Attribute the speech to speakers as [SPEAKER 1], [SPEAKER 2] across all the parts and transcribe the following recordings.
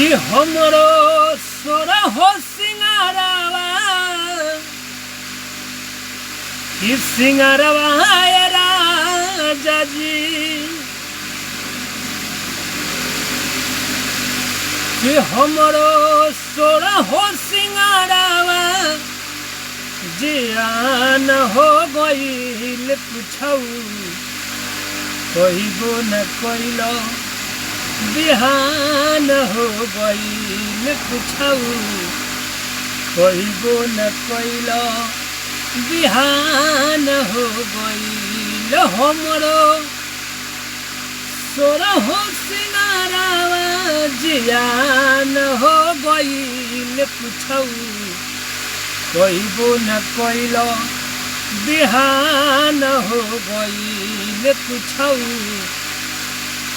[SPEAKER 1] कि हमरो सोरा हो सिंगारवा कि सिंगारवा ए राजा जी कि हमरो सोरा हो सिंगारवा जियान हो गईल पूछौ कहिबो न कइलो बिहान हो गईल पूछौ कहिबो न कइलो बिहान हो गईल हमरो सोरा हो सिंगारवा जियान हो गईल पूछौ कहिबो न कइलो बिहान हो गईल पूछौ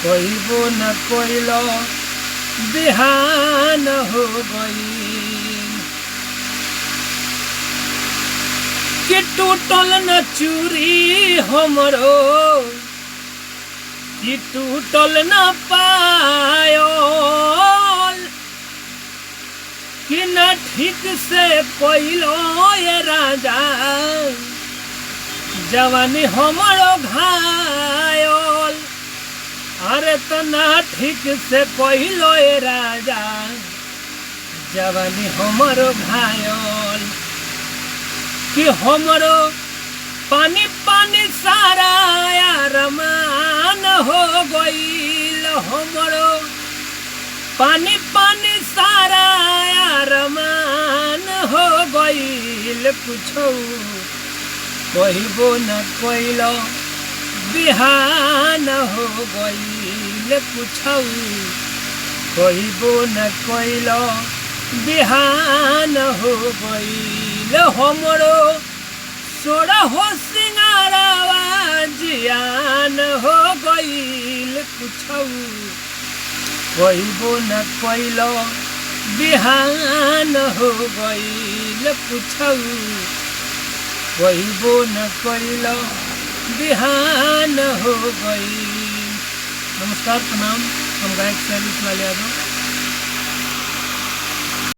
[SPEAKER 1] कहिबो न कइलो बिहान हो गईल कि टूटल न चूरी हमरो कि टूटल न पायल कि न ठीक से कइलो ये राजा जवानी हमरो घायल अरे तो ना ठीक से कइलो ये राजा जवानी हमरो घायल कि हमरो पानी पानी सारा अरमान हो गईल हमरो पानी पानी सारा अरमान हो गईल पूछौ कहिबो न कइलो बिहान हो गईल पूछौ कहिबो न कइलो बिहान हो गईल हमरो सोरा हो सिंगारवा जियान हो गईल पूछौ कहिबो न कइलो बिहान हो गईल पूछौ कहिबो न कइलो बिहान हो गईल। नमस्कार, प्रणाम। हम गायक शैलेश लाल यादव।